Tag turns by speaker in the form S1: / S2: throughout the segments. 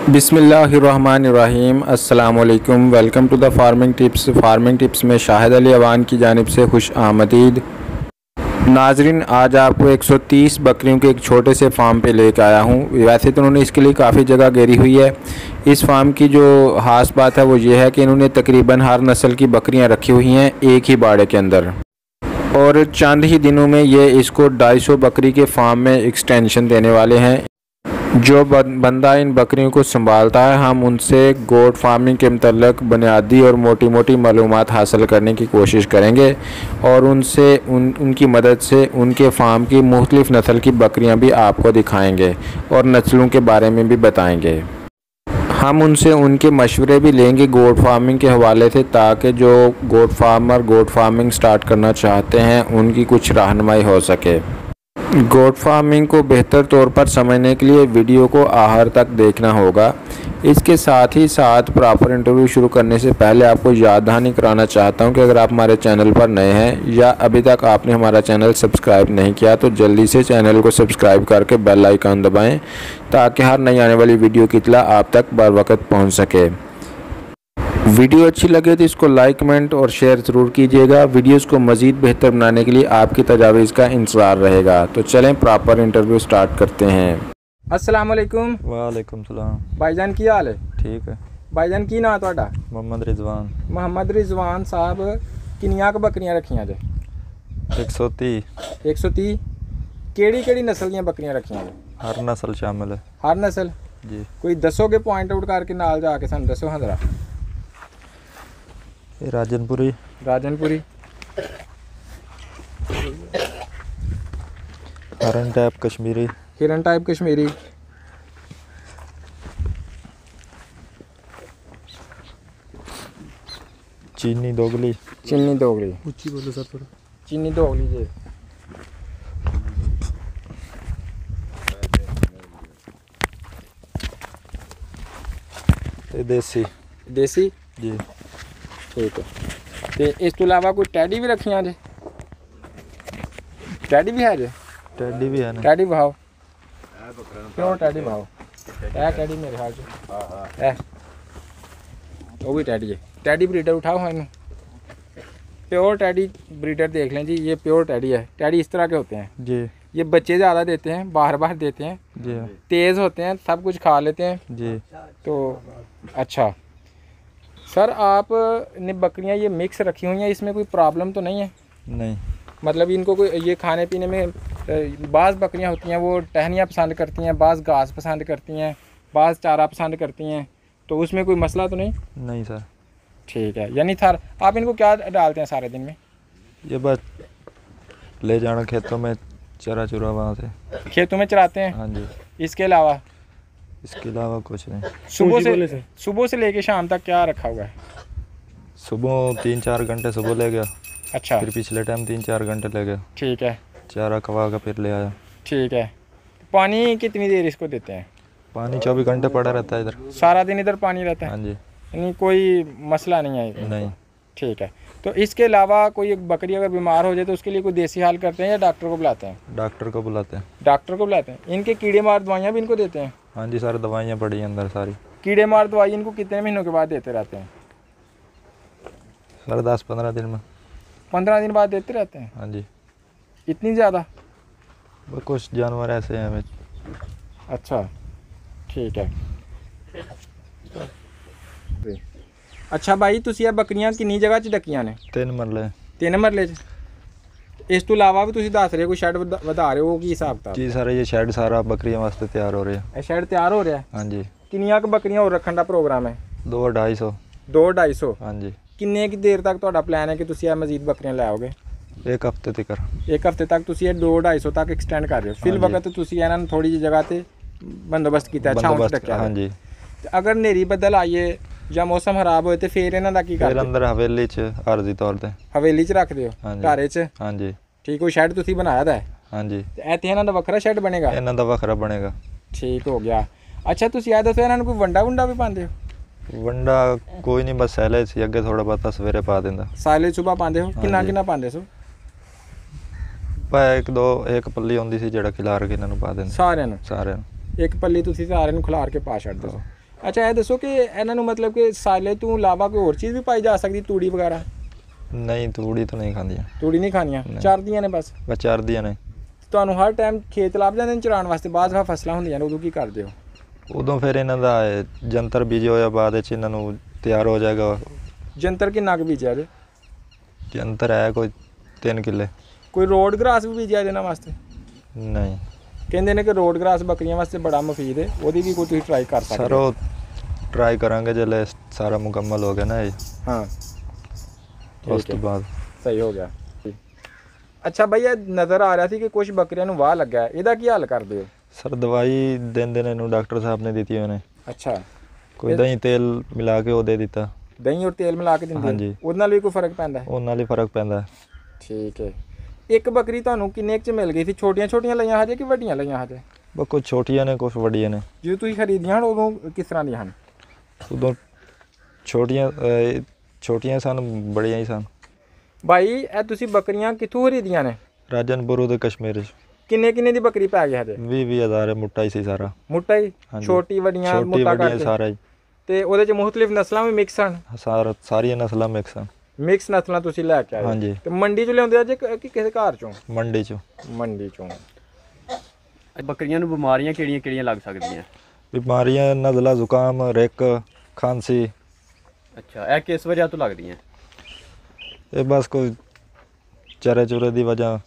S1: बिस्मिल्लाहिर्रहमानिर्रहीम। अस्सलाम वालेकुम। Welcome to the farming tips में शाहिद अली अवान की जानिब से खुश आमदीद। नाजरीन, आज आपको 130 बकरियों के एक छोटे से फार्म पे लेकर आया हूँ। वैसे तो उन्होंने इसके लिए काफ़ी जगह घेरी हुई है। इस फार्म की जो ख़ास बात है वो ये है कि इन्होंने तकरीबन हर नस्ल की बकरियाँ रखी हुई हैं एक ही बाड़े के अंदर, और चंद ही दिनों में ये इसको 250 बकरी के फार्म में एक्सटेंशन देने वाले हैं। जो बंदा इन बकरियों को संभालता है, हम उनसे गोट फार्मिंग के मतलब बुनियादी और मोटी मोटी मालूमात हासिल करने की कोशिश करेंगे और उनकी मदद से उनके फार्म की मुख्तलिफ़ नस्ल की बकरियां भी आपको दिखाएंगे और नस्लों के बारे में भी बताएंगे। हम उनसे उनके मशवरे भी लेंगे गोट फार्मिंग के हवाले से, ताकि जो गोट फार्मर गोट फार्मिंग स्टार्ट करना चाहते हैं उनकी कुछ रहनुमाई हो सके। गोट फार्मिंग को बेहतर तौर पर समझने के लिए वीडियो को आखिर तक देखना होगा। इसके साथ ही साथ प्रॉपर इंटरव्यू शुरू करने से पहले आपको याद दहानी कराना चाहता हूं कि अगर आप हमारे चैनल पर नए हैं या अभी तक आपने हमारा चैनल सब्सक्राइब नहीं किया तो जल्दी से चैनल को सब्सक्राइब करके बेल आइकन दबाएं, ताकि हर नई आने वाली वीडियो की इत्तला आप तक बर वक्त पहुँच सके। वीडियो अच्छी लगे तो इसको लाइक, कमेंट और शेयर ज़रूर कीजिएगा। वीडियोस को मज़ीद बेहतर बनाने के लिए आपकी तजावीज़ का इंतज़ार रहेगा। तो चलें प्रॉपर इंटरव्यू स्टार्ट करते हैं। अस्सलाम वालेकुम।
S2: वालेकुम सलाम।
S1: भाईजान की हाल है? ठीक
S2: है
S1: भाईजान। की नाम तुहाडा?
S2: मोहम्मद रिजवान।
S1: मोहम्मद रिजवान साहब, किनियां बकरियां रखियां जे?
S2: 130।
S1: 130 केड़ी नस्ल दी बकरियां रखियां जे?
S2: हर नस्ल शामिल है।
S1: हर नस्ल
S2: जी।
S1: कोई दसोगे पॉइंट आउट करके नाल जाके सानू दसो हां जरा।
S2: राजनपुरी हिरन टाइप कश्मीरी चीनी दोगली
S1: ऊंची बोलो सर थोड़ा। चीनी दोगली जी। देसी
S2: जी।
S1: ठीक है। तो इस तो अलावा कोई टैडी भी रखियां जे? टैडी भी है जे?
S2: टैडी भी है ना।
S1: टैडी भाओ क्यों? टैडी भाओ टैडी मेरे ख्याल से वो भी टैडी है। टैडी ब्रीडर उठाओ हाँ इन्हू। प्योर टैडी ब्रीडर देख लें जी, ये प्योर टैडी है। टैडी इस तरह के होते हैं
S2: जी।
S1: ये बच्चे ज़्यादा देते हैं, बाहर देते हैं
S2: जी।
S1: तेज़ होते हैं, सब कुछ खा लेते हैं
S2: जी।
S1: तो अच्छा सर, आप ने बकरियां ये मिक्स रखी हुई हैं, इसमें कोई प्रॉब्लम तो नहीं है?
S2: नहीं,
S1: मतलब इनको कोई ये खाने पीने में बाज़ बकरियां होती हैं वो टहनियाँ पसंद करती हैं, बाज़ घास पसंद करती हैं, बाज़ चारा पसंद करती हैं, तो उसमें कोई मसला तो नहीं?
S2: नहीं सर।
S1: ठीक है। यानी सर आप इनको क्या डालते हैं सारे दिन में?
S2: ये बस ले जाना खेतों में चरा चुरा, वहाँ से
S1: खेतों में चराते हैं?
S2: हाँ जी।
S1: इसके अलावा
S2: कुछ नहीं।
S1: सुबह से लेके शाम तक क्या रखा हुआ है?
S2: सुबह 3-4 घंटे सुबह ले गया।
S1: अच्छा।
S2: फिर पिछले टाइम 3-4 घंटे ले गया।
S1: ठीक है।
S2: चारा खवा का फिर ले आया।
S1: ठीक है। पानी कितनी देर इसको देते हैं?
S2: पानी 24 घंटे पड़ा रहता है इधर।
S1: सारा दिन इधर पानी रहता है?
S2: हाँ जी।
S1: यानी कोई मसला नहीं है?
S2: नहीं।
S1: ठीक है। तो इसके अलावा कोई बकरी अगर बीमार हो जाए तो उसके लिए कोई देसी हाल करते हैं या डॉक्टर को बुलाते हैं?
S2: डॉक्टर को बुलाते हैं। इनके
S1: कीड़े मार दवाइयाँ भी इनको देते हैं?
S2: हाँ जी, सारी दवाइयाँ पड़ी हैं अंदर सारी।
S1: कीड़े मार दवाई इनको कितने महीनों के बाद देते रहते हैं?
S2: सर 10-15 दिन में।
S1: 15 दिन बाद देते रहते हैं?
S2: हाँ जी।
S1: इतनी ज़्यादा?
S2: कुछ जानवर ऐसे हैं।
S1: अच्छा ठीक है। अच्छा भाई, तुसी ਇਹ ਬੱਕਰੀਆਂ ਕਿੰਨੀ ਜਗ੍ਹਾ 'ਚ ਡੱਕੀਆਂ ਨੇ?
S2: 3 ਮਰਲੇ।
S1: 3 ਮਰਲੇ 'ਚ। ਇਸ ਤੋਂ ਇਲਾਵਾ ਵੀ ਤੁਸੀਂ ਦੱਸ ਰਹੇ ਕੋਈ ਸ਼ੈੱਡ ਵਧਾ ਰਹੇ ਹੋ, ਕੀ ਹਿਸਾਬ ਕਿਤਾਬ?
S2: ਜੀ ਸਰ, ਇਹ ਸ਼ੈੱਡ ਸਾਰਾ ਬੱਕਰੀਆਂ ਵਾਸਤੇ ਤਿਆਰ ਹੋ ਰਿਹਾ।
S1: ਇਹ ਸ਼ੈੱਡ ਤਿਆਰ ਹੋ ਰਿਹਾ?
S2: ਹਾਂਜੀ।
S1: ਕਿੰਨੀਆਂ ਕੁ ਬੱਕਰੀਆਂ ਹੋਰ ਰੱਖਣ ਦਾ ਪ੍ਰੋਗਰਾਮ ਹੈ? 2-250।
S2: ਹਾਂਜੀ।
S1: ਕਿੰਨੇ ਕੁ ਦੇਰ ਤੱਕ ਤੁਹਾਡਾ ਪਲਾਨ ਹੈ ਕਿ ਤੁਸੀਂ ਇਹ ਮਜ਼ੀਦ ਬੱਕਰੀਆਂ ਲੈ ਆਓਗੇ?
S2: ਇੱਕ ਹਫ਼ਤੇ ਤੱਕ।
S1: ਇੱਕ ਹਫ਼ਤੇ ਤੱਕ ਤੁਸੀਂ ਇਹ 2-250 ਤੱਕ ਐਕਸਟੈਂਡ ਕਰ ਰਹੇ ਹੋ? ਫਿਲ ਵਕਤ ਤੁਸੀਂ ਇਹਨਾਂ ਨੂੰ ਥੋੜੀ ਜਿਹੀ ਜਗ੍ਹਾ ਤੇ ਬੰਦੋਬਸਤ ਕੀਤਾ, ਛਾਂ 'ਚ ਰੱਖਿਆ?
S2: ਹਾਂਜੀ।
S1: ਅਗਰ ਹਨੇਰੀ ਬੱਦਲ ਆਈਏ ਜਾਂ ਮੌਸਮ ਖਰਾਬ ਹੋਏ ਤੇ ਫਿਰ ਇਹਨਾਂ ਦਾ ਕੀ ਕਰਦੇ?
S2: ਫਿਰ ਅੰਦਰ ਹਵੇਲੀ 'ਚ ਆਰਜ਼ੀ ਤੌਰ ਤੇ
S1: ਹਵੇਲੀ 'ਚ ਰੱਖਦੇ ਹੋ? ਘਰ 'ਚ?
S2: ਹਾਂਜੀ।
S1: ਠੀਕ। ਕੋਈ ਸ਼ੈੱਡ ਤੁਸੀਂ ਬਣਾਇਆ ਦਾ ਹੈ?
S2: ਹਾਂਜੀ।
S1: ਤੇ ਇੱਥੇ ਇਹਨਾਂ ਦਾ ਵੱਖਰਾ ਸ਼ੈੱਡ ਬਣੇਗਾ?
S2: ਇਹਨਾਂ ਦਾ ਵੱਖਰਾ ਬਣੇਗਾ।
S1: ਠੀਕ ਹੋ ਗਿਆ। ਅੱਛਾ, ਤੁਸੀਂ ਇਹ ਦੱਸੋ ਇਹਨਾਂ ਨੂੰ ਕੋਈ ਵੰਡਾ ਵੀ ਪਾਉਂਦੇ ਹੋ?
S2: ਵੰਡਾ ਕੋਈ ਨਹੀਂ, ਬਸ ਸੈਲੇ ਸੀ ਅੱਗੇ ਥੋੜਾ ਬਹੁਤਾ ਸਵੇਰੇ ਪਾ ਦਿੰਦਾ।
S1: ਸਾਲੇ ਸੁਬਾ ਪਾਉਂਦੇ ਹੋ? ਕਿੰਨਾ ਪਾਉਂਦੇ ਸੋ?
S2: ਇੱਕ ਪੱਲੀ ਆਉਂਦੀ ਸੀ ਜਿਹੜਾ ਖਿਲਾਰ ਕੇ ਇਹਨਾਂ ਨੂੰ ਪਾ ਦਿੰਦੇ
S1: ਸਾਰਿਆਂ ਨੂੰ?
S2: ਇੱਕ ਪੱਲੀ ਤੁਸੀਂ ਸਾਰਿਆਂ ਨੂੰ ਖਿਲਾਰ ਕੇ ਪਾ ਛੱਡਦੇ ਹੋ।
S1: ਅੱਛਾ ਇਹ ਦੱਸੋ ਕਿ ਇਹਨਾਂ ਨੂੰ ਮਤਲਬ ਕਿ ਸਾਲੇ ਤੋਂ ਇਲਾਵਾ ਕੋਈ ਹੋਰ ਚੀਜ਼ ਵੀ ਪਾਈ ਜਾ ਸਕਦੀ, ਤੂੜੀ ਵਗੈਰਾ?
S2: ਨਹੀਂ ਤੂੜੀ ਤਾਂ ਨਹੀਂ ਖਾਂਦੀਆਂ।
S1: ਤੂੜੀ ਨਹੀਂ ਖਾਣੀਆਂ, ਚਰਦੀਆਂ ਨੇ ਬਸ?
S2: ਬਸ ਚਰਦੀਆਂ ਨੇ।
S1: ਤੁਹਾਨੂੰ ਹਰ ਟਾਈਮ ਖੇਤ ਲੱਭ ਜਾਂਦੇ ਨੇ ਚਰਾਉਣ ਵਾਸਤੇ, ਬਾਅਦ ਵਿੱਚ ਫਸਲਾਂ ਹੁੰਦੀਆਂ ਨੇ, ਉਦੋਂ ਕੀ ਕਰਦੇ ਹੋ?
S2: ਉਦੋਂ ਫਿਰ ਇਹਨਾਂ ਦਾ ਜੰਤਰ ਬੀਜ ਹੋਇਆ, ਬਾਅਦ ਵਿੱਚ ਇਹਨਾਂ ਨੂੰ ਤਿਆਰ ਹੋ ਜਾਏਗਾ।
S1: ਜੰਤਰ ਕਿੰਨਾ ਕੁ ਬੀਜਿਆ ਜੇ?
S2: ਜੰਤਰ ਹੈ ਕੋਈ 3 ਕਿੱਲੇ।
S1: ਕੋਈ ਰੋਡ ਗਰਾਸ ਵੀ ਬੀਜਿਆ ਇਹਨਾਂ ਵਾਸਤੇ?
S2: ਨਹੀਂ,
S1: ਕਹਿੰਦੇ ਨੇ ਕਿ ਰੋਡ ਗਰਾਸ ਬੱਕਰੀਆਂ ਵਾਸਤੇ ਬੜਾ ਮੁਫੀਦ ਹੈ, ਉਹਦੀ ਵੀ ਕੋਈ ਤੁਸੀਂ ਟਰਾਈ ਕਰ ਸਕਦੇ
S2: ਸਰ। ਉਹ ਟਰਾਈ ਕਰਾਂਗੇ ਜਦੋਂ ਸਾਰਾ ਮੁਕੰਮਲ ਹੋ ਗਿਆ ਨਾ ਇਹ।
S1: ਹਾਂ
S2: ਉਸ ਤੋਂ ਬਾਅਦ
S1: ਸਹੀ ਹੋ ਗਿਆ। ਅੱਛਾ ਭਈ, ਇਹ ਨਜ਼ਰ ਆ ਰਿਹਾ ਸੀ ਕਿ ਕੁਝ ਬੱਕਰੀਆਂ ਨੂੰ ਵਾਹ ਲੱਗਾ, ਇਹਦਾ ਕੀ ਹੱਲ ਕਰਦੇ ਹੋ?
S2: ਸਰ ਦਵਾਈ ਦਿੰਦੇ ਨੇ ਇਹਨੂੰ, ਡਾਕਟਰ ਸਾਹਿਬ ਨੇ ਦਿੱਤੀ ਉਹਨੇ।
S1: ਅੱਛਾ,
S2: ਕੋਈ ਦਹੀਂ ਤੇਲ ਮਿਲਾ ਕੇ ਉਹ ਦੇ ਦਿੱਤਾ।
S1: ਦਹੀਂ ਔਰ ਤੇਲ ਮਿਲਾ ਕੇ ਦਿੰਦੇ?
S2: ਹਾਂਜੀ।
S1: ਉਹਦੇ ਨਾਲ ਵੀ ਕੋਈ ਫਰਕ ਪੈਂਦਾ?
S2: ਉਹਦੇ ਨਾਲ ਹੀ ਫਰਕ ਪੈਂਦਾ।
S1: ਠੀਕ ਹੈ। ਇੱਕ ਬੱਕਰੀ ਤੁਹਾਨੂੰ ਕਿੰਨੇ ਕੁ 'ਚ ਮਿਲ ਗਈ ਸੀ? ਛੋਟੀਆਂ ਛੋਟੀਆਂ ਲਈਆਂ ਹਜੇ ਕਿ ਵੱਡੀਆਂ ਲਈਆਂ ਹਜੇ?
S2: ਬਸ ਕੁਛ ਛੋਟੀਆਂ ਨੇ ਕੁਛ ਵੱਡੀਆਂ ਨੇ।
S1: ਜਦੋਂ ਤੁਸੀਂ ਖਰੀਦੀਆਂ ਹਨ ਉਦੋਂ ਕਿਸ ਤਰ੍ਹਾਂ ਦੀਆਂ ਹਨ?
S2: ਉਦੋਂ ਛੋਟੀਆਂ ਸਨ, ਬੜੀਆਂ ਹੀ ਸਨ।
S1: ਭਾਈ ਇਹ ਤੁਸੀਂ ਬੱਕਰੀਆਂ ਕਿੱਥੋਂ ਖਰੀਦੀਆਂ ਨੇ?
S2: ਰਾਜਨਪੁਰ ਤੇ ਕਸ਼ਮੀਰ 'ਚ।
S1: ਕਿੰਨੇ ਦੀ ਬੱਕਰੀ ਪੈ ਗਈ ਹਜੇ?
S2: 20,000 ਮੁੱਟਾ ਹੀ ਸੀ ਸਾਰਾ।
S1: ਮੁੱਟਾ ਹੀ? ਛੋਟੀ ਵੱਡੀਆਂ ਮੁੱਟਾ ਕਰਕੇ
S2: ਸਾਰਾ ਹੀ।
S1: ਤੇ ਉਹਦੇ 'ਚ ਮੁਖਤਲਿਫ ਨਸਲਾਂ ਵੀ ਮਿਕਸ ਹਨ?
S2: ਸਾਰੀਆਂ ਨਸਲਾਂ ਮਿਕਸ ਹਨ।
S1: ਮਿਕਸ ਨਸਲਾਂ ਤੁਸੀਂ ਲੈ ਕੇ ਆਏ? ਹਾਂਜੀ। ਤੇ ਮੰਡੀ 'ਚ ਲਿਆਉਂਦੇ ਆ ਜੇ ਕਿ ਕਿਸੇ ਘਰ 'ਚੋਂ?
S2: ਮੰਡੀ 'ਚੋਂ।
S1: ਮੰਡੀ 'ਚੋਂ।
S3: ਬੱਕਰੀਆਂ ਨੂੰ ਬਿਮਾਰੀਆਂ ਕਿਹੜੀਆਂ ਲੱਗ ਸਕਦੀਆਂ?
S2: ਬਿਮਾਰੀਆਂ ਨਜ਼ਲਾ, ਜ਼ੁਕਾਮ, ਰਿੱਕ, ਖਾਂਸੀ।
S3: ਅੱਛਾ, ਇਹ ਕਿਸ ਵਜ੍ਹਾ ਤੋਂ ਲੱਗਦੀਆਂ?
S2: ਇਹ ਬਸ ਕੋਈ ਚਰੇ ਚੁਰੇ ਦੀ ਵਜ੍ਹਾ,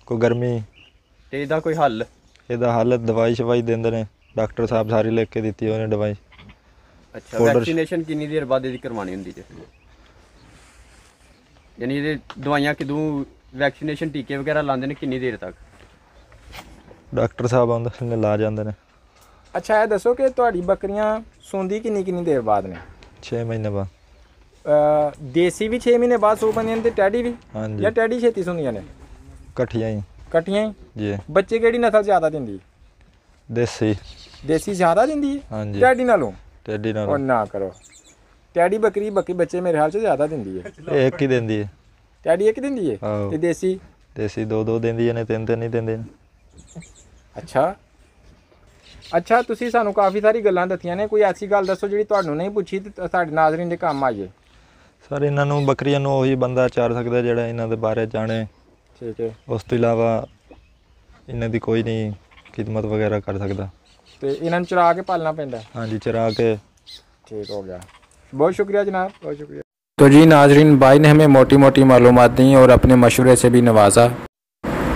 S2: ਕੋਈ ਗਰਮੀ।
S3: ਤੇ ਇਹਦਾ ਕੋਈ ਹੱਲ?
S2: ਇਹਦਾ ਹੱਲ ਦਵਾਈ ਸ਼ਵਾਈ ਦਿੰਦੇ ਨੇ ਡਾਕਟਰ ਸਾਹਿਬ, ਸਾਰੀ ਲਿਖ ਕੇ ਦਿੱਤੀ ਉਹਨੇ ਦਵਾਈ।
S3: ਅੱਛਾ, ਵੈਕਸੀਨੇਸ਼ਨ ਕਿੰਨੀ ਦੇਰ ਬਾਅਦ ਇਹਦੀ ਕਰਵਾਉਣੀ ਹੁੰਦੀ ਜੇ? ਯਾਨੀ ਇਹਦੇ ਦਵਾਈਆਂ ਕਿਦੋਂ, ਵੈਕਸੀਨੇਸ਼ਨ ਟੀਕੇ ਵਗੈਰਾ ਲਾਉਂਦੇ ਨੇ ਕਿੰਨੀ ਦੇਰ ਤੱਕ?
S2: ਡਾਕਟਰ ਸਾਹਿਬ ਆਉਂਦੇ ਨੇ, ਲਾ ਜਾਂਦੇ ਨੇ।
S1: ਅੱਛਾ ਇਹ ਦੱਸੋ ਕਿ ਤੁਹਾਡੀ ਬੱਕਰੀਆਂ ਸੌਂਦੀ ਕਿੰਨੀ ਦੇਰ ਬਾਅਦ ਨੇ?
S2: 6 ਮਹੀਨੇ ਬਾਅਦ।
S1: ਦੇਸੀ ਵੀ 6 ਮਹੀਨੇ ਬਾਅਦ ਸੌ ਪੈਂਦੀਆਂ ਨੇ ਤੇ ਟੈਡੀ ਵੀ?
S2: ਹਾਂਜੀ।
S1: ਜਾਂ ਟੈਡੀ ਛੇਤੀ ਸੌਂਦੀਆਂ ਨੇ?
S2: ਇਕੱਠੀਆਂ ਹੀ।
S1: ਇਕੱਠੀਆਂ ਹੀ?
S2: ਜੀ।
S1: ਬੱਚੇ ਕਿਹੜੀ ਨਸਲ ਜ਼ਿਆਦਾ ਦਿੰਦੀ?
S2: ਦੇਸੀ।
S1: ਦੇਸੀ ਜ਼ਿਆਦਾ ਦਿੰਦੀ ਹੈ?
S2: ਹਾਂਜੀ।
S1: ਟੈਡੀ ਨਾਲੋਂ?
S2: ਟੈਡੀ ਨਾਲੋਂ।
S1: ਉਹ ਨਾ ਕਰੋ, ਟੈਡੀ ਬੱਕਰੀ ਬੱਚੇ ਮੇਰੇ ਹਾਲ 'ਚ ਜ਼ਿਆਦਾ ਦਿੰਦੀ ਹੈ।
S2: ਇਹ ਇੱਕ ਹੀ ਦਿੰਦੀ ਹੈ।
S1: ਟੈਡੀ ਇੱਕ ਦਿੰਦੀ ਹੈ? ਤੇ ਦੇਸੀ?
S2: ਦੇਸੀ 2 ਦਿੰਦੀ ਨੇ, 3 ਨਹੀਂ ਦਿੰਦੇ।
S1: ਅੱਛਾ ਤੁਸੀਂ ਸਾਨੂੰ ਕਾਫੀ ਸਾਰੀ ਗੱਲਾਂ ਦੱਸੀਆਂ ਨੇ, ਕੋਈ ਐਸੀ ਗੱਲ ਦੱਸੋ ਜਿਹੜੀ ਤੁਹਾਨੂੰ ਨਹੀਂ ਪੁੱਛੀ ਤੇ ਸਾਡੇ ਨਾਜ਼ਰੀਨ ਦੇ ਕੰਮ ਆਈਏ।
S2: ਸਰ ਇਹਨਾਂ ਨੂੰ ਬੱਕਰੀਆਂ ਨੂੰ ਉਹੀ ਬੰਦਾ ਚਾਰ ਸਕਦਾ ਜਿਹੜਾ ਇਹਨਾਂ ਦੇ ਬਾਰੇ ਜਾਣੇ।
S1: ਠੀਕ ਹੈ।
S2: ਉਸ ਤੋਂ ਇਲਾਵਾ ਇਹਨਾਂ ਦੀ ਕੋਈ ਨਹੀਂ ਖਿਦਮਤ ਵਗੈरह कर सकता।
S1: तो इन्होंने चरा के पालना पैंदा?
S2: हाँ जी, चरा के।
S1: ठीक हो गया, बहुत शुक्रिया जनाब, बहुत शुक्रिया। तो जी नाजरीन, भाई ने हमें मोटी मोटी मालूमात दी और अपने मशवरे से भी नवाजा।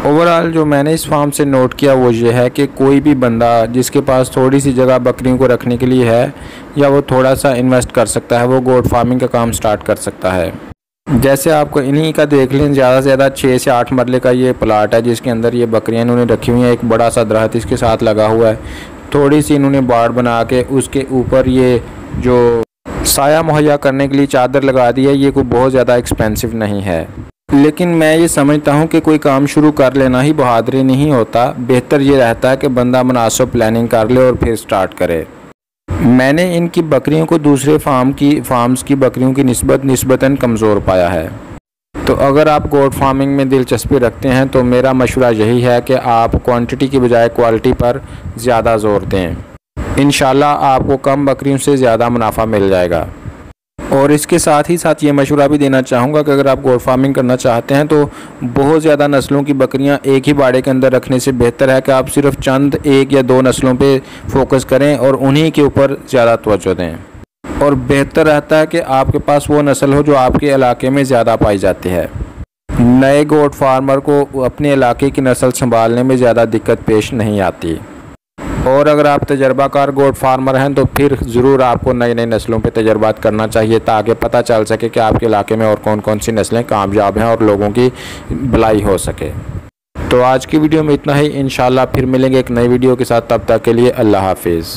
S1: ओवरऑल जो मैंने इस फार्म से नोट किया वो ये है कि कोई भी बंदा जिसके पास थोड़ी सी जगह बकरियों को रखने के लिए है या वो थोड़ा सा इन्वेस्ट कर सकता है, वो गोट फार्मिंग का काम स्टार्ट कर सकता है। जैसे आपको इन्हीं का देख लें, ज़्यादा से ज़्यादा 6 से 8 मरले का ये प्लाट है जिसके अंदर ये बकरियां इन्होंने रखी हुई हैं। एक बड़ा सा दरख्त इसके साथ लगा हुआ है, थोड़ी सी इन्होंने बाड़ बना के उसके ऊपर ये जो साया मुहैया करने के लिए चादर लगा दी है। ये कोई बहुत ज़्यादा एक्सपेंसिव नहीं है, लेकिन मैं ये समझता हूँ कि कोई काम शुरू कर लेना ही बहादुरी नहीं होता। बेहतर ये रहता है कि बंदा मुनासिब प्लानिंग कर ले और फिर स्टार्ट करे। मैंने इनकी बकरियों को दूसरे फार्म्स की बकरियों की निस्बतन कमज़ोर पाया है। तो अगर आप गोट फार्मिंग में दिलचस्पी रखते हैं तो मेरा मशवरा यही है कि आप क्वांटिटी की बजाय क्वालिटी पर ज़्यादा ज़ोर दें। इंशाल्लाह आपको कम बकरियों से ज़्यादा मुनाफा मिल जाएगा। और इसके साथ ही साथ ये मशवरा भी देना चाहूँगा कि अगर आप गोट फार्मिंग करना चाहते हैं तो बहुत ज़्यादा नस्लों की बकरियां एक ही बाड़े के अंदर रखने से बेहतर है कि आप सिर्फ चंद 1 या 2 नस्लों पे फोकस करें और उन्हीं के ऊपर ज़्यादा तवज्जो दें। और बेहतर रहता है कि आपके पास वो नस्ल हो जो आपके इलाके में ज़्यादा पाई जाती है। नए गोट फार्मर को अपने इलाके की नस्ल संभालने में ज़्यादा दिक्कत पेश नहीं आती। और अगर आप तजर्बाकार गोट फार्मर हैं तो फिर ज़रूर आपको नई नई नस्लों पे तजर्बात करना चाहिए ताकि पता चल सके कि आपके इलाके में और कौन कौन सी नस्लें कामयाब हैं और लोगों की भलाई हो सके। तो आज की वीडियो में इतना ही, इंशाल्लाह फिर मिलेंगे एक नई वीडियो के साथ। तब तक के लिए अल्लाह हाफिज़।